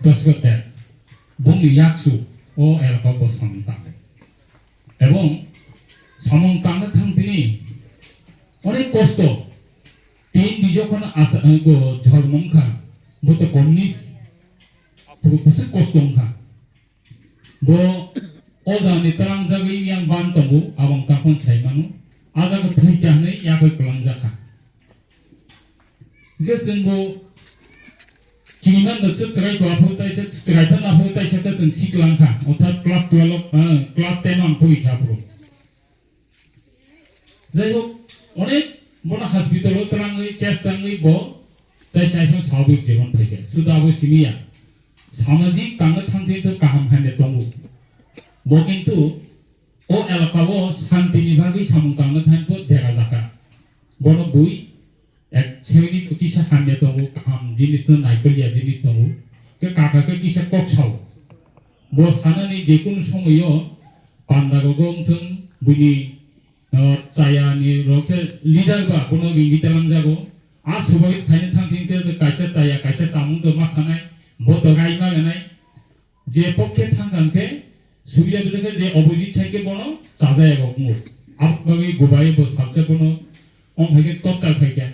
দশগতে বুংনি ইয়াকসু ও এলাকাও সামং তাং এবং সামং তাংনো থাংতিনি অনেক কষ্ট তিন বিজখন ঝলমংখা বত কমিউনিস্ট বুসে কষ্ট অংখা bo ozani tarang jagi yang ban tongu awang takon sai manu ajaga thai jahne yakoi kalang jaka geseng bo kiniman da se trai ko apu tai se trai pa na hu tai se ta sing siklang kha othat class 12 class 10 am pui kha pro jai ho onek bona hospital tarang ei chestang ei bo tai sai pa saubik jebon theke suda bo simia সামাজিক কাঙ্গ থানতে তো কাহাম হামে দঙ্গু বো কিন্তু ও এলাকাও শান্তিনি ভাগে সামং কাঙ্গ থানবো দেখা যাকা বন বুই এক ছেনি তো কিসা হামে দঙ্গু কাহাম জিনিস তো নাইকলিয়া জিনিস দঙ্গু কে কাকাকে কিসা ককসাও বো সানানি যে কোন সময়ও পান্দাগো গমথং বুনি চায়ানি রকে লিডার বা কোনো গিঙ্গিতালাম যাগো আ সুবাই খাইনে থানতিনকে কাইসা চায়া কাইসা চামুং তো মাসানাই বত গাইমা গানাই যে পক্ষে থাঙ্গানকে সুবিধা বিলকে যে অপোজিট সাইকে বনো চাজায় গমু আপবাগে গোবাই বস সাবসে বনো অং হাইকে তপচাল খাইকে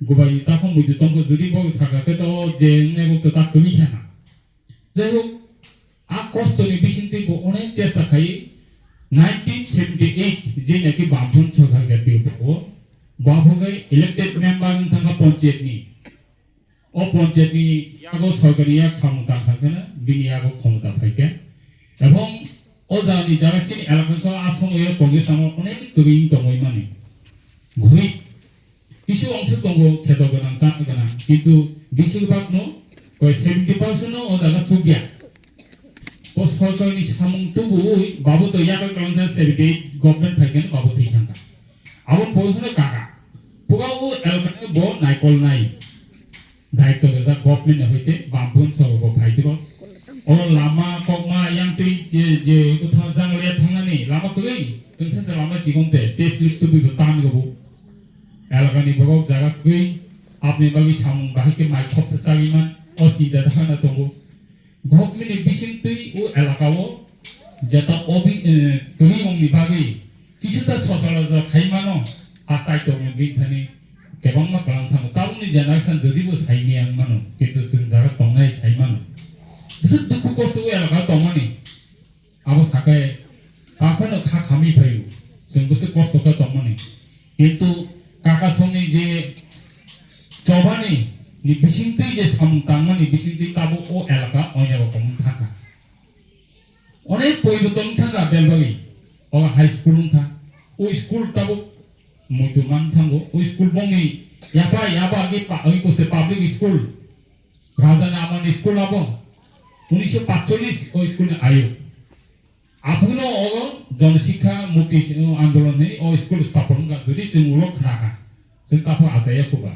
গোবাই তাকম মুইদু তংক যদি বগ সাকাকে তো যে নেগো তো তাক কলি খানা যাই হোক আ কষ্টনি বিচিন্তি অনেক চেষ্টা খাই 1978 যে নাকি বামফন সরকার গাতিও বামফগে ইলেক্টেড মেম্বার থাকা পঞ্চায়েতনি ও পঞ্চায়েতনি ইয়াগো সরকারি এক সামুতা থাকে না বিনিয়াগো ক্ষমতা থাকে এবং ও জানি যারা চিনি এলাকাকে আসময়ে কংগ্রেস নামক অনেক তৈরি দমই মানে ঘুরি কিছু অংশ দঙ্গ খেত গোনাং চান গোনাং কিন্তু বেশিরভাগ নো কয় 70% ও জায়গা সুগিয়া ও সরকারি সামুং তবুই বাবু তো ইয়াগো কারণে 78 গভর্নমেন্ট থাকে না বাবু ঠিক থাকা আবন পৌঁছানো কাকা পুগাও এলাকাকে ব নাইকল নাই দায়িত্ব গেজা গভর্নমেন্ট হইতে বামফন সরকার ফাইদিব ও Lama ককমা yang tei je utha janglia thangani lama koi tungsa se lama chigongte test lip tu bi tan gobu elagani bogok jaga koi apni bagi samung bahike mai thop se sagiman o tida dhana tongo ggovernment ni bisin tui o elakao jeta obi koi ongni bagi kisuta social khaimano asai tongo bithani kebang ma kalang thang tauni generation jodi bo saini ang mano kintu sung jaga tongnai sai mano Bisa duku kosto elaka tongmani abo sakai kakano kha khami thayu sung bisa kosto ka tongmani kintu kaka songni je chobani ni bisingtui je samtangmani bisingtui tabo o elaka oinago kom thaka onek poriboton thaka belbagi o high school tha o school tabo muitu man thango o school bongi yaba age pa oi kose public school rajana amon school abo 1945 ওই স্কুলে আয়ো আফুনো ও জনশিক্ষা মুক্তি আন্দোলনে ও school স্থাপন যদি जों উলক খানাখা जों তাফা আসায়া কুবা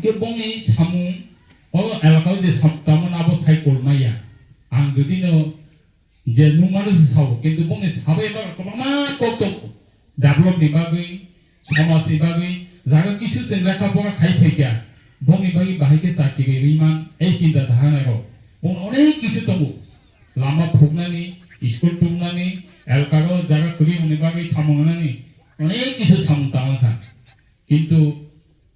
কে বংনি সামু ও এলাকাও যে সামতামন আবো সাইকল মাইয়া আং যদি নো যে নুমানুস সাও কিন্তু বংনি সাবে বা কমা কত ডেভেলপ নি বাগৈ সমাজ নি বাগৈ জায়গা কিছু जों লেখা পড়া খাই ফাইকা বংনি বাগৈ বাহিকে চাকি গইমান এই চিন্তা ধারণা অনেক কিছু তবু লামা ফুকনানি স্কুল টুকনানি এলকারো জায়গা করি উনিবাগে সামংনানি অনেক কিছু সামতামাখা কিন্তু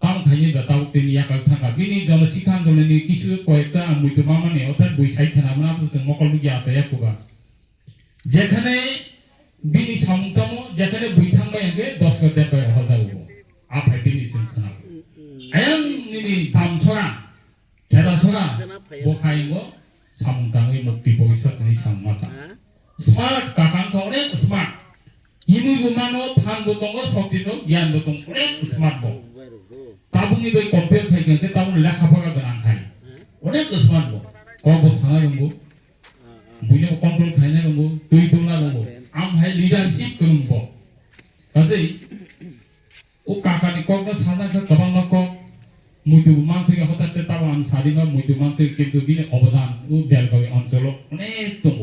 কাম খাইনি দাতাও তিনি ইয়াকাল থাকা বিনি জনশিক্ষা আন্দোলননি কিছু কয়েকটা মুইতমা মানে অর্থাৎ বৈসাই খানামনা जों মকল লুগি আছে ইয়াকুবা যেখানে বিনি সামতামো যেখানে বইথাংবাই আগে 10 গতে পায় হজাগো আফাই বিনি जों খানা আয়াং নিনি দামছরা খেদাছরা বখাইগো samtangui mukti boisot ni samata smart kakang ko onek smart ibu gumano than botongo soktino gyan botong onek smart bo tabungi bai compare khai ke tabun lekha phaga ganang khai onek smart bo ko bo sana rungu buino control khaina rungu tui tungna rungu am hai leadership kurungbo kasei o kakani ko na sana ka kabang ma ko mutu mansike hotate tawan sadima mutu mansike kintu bine অবদান ও বেলবাগে অঞ্চল অনেক দङ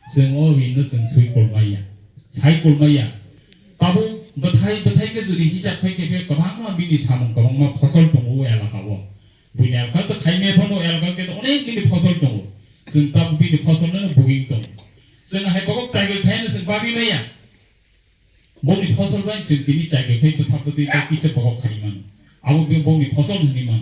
जों ও বিনো जों সুই কলমাইয়া সাই কলমাইয়া তাবো বথাইকে যদি হিসাব খাইকে বে কবাংমা বিনি সামং কবাংমা ফসল দङ ও এলাকাবো বুইনা কা তো খাইমে ফনো এলাকাকে অনেক বিনি जों दा बिनि फसलनो बुगिं दं जों हायबगक जायगाखायनो जों बाबि मैया बंनि फसल बाय जों दिनि जायगाखाय बसाफोरदि दा किसे बगक खायमान आबो बे बंनि फसल होनिमान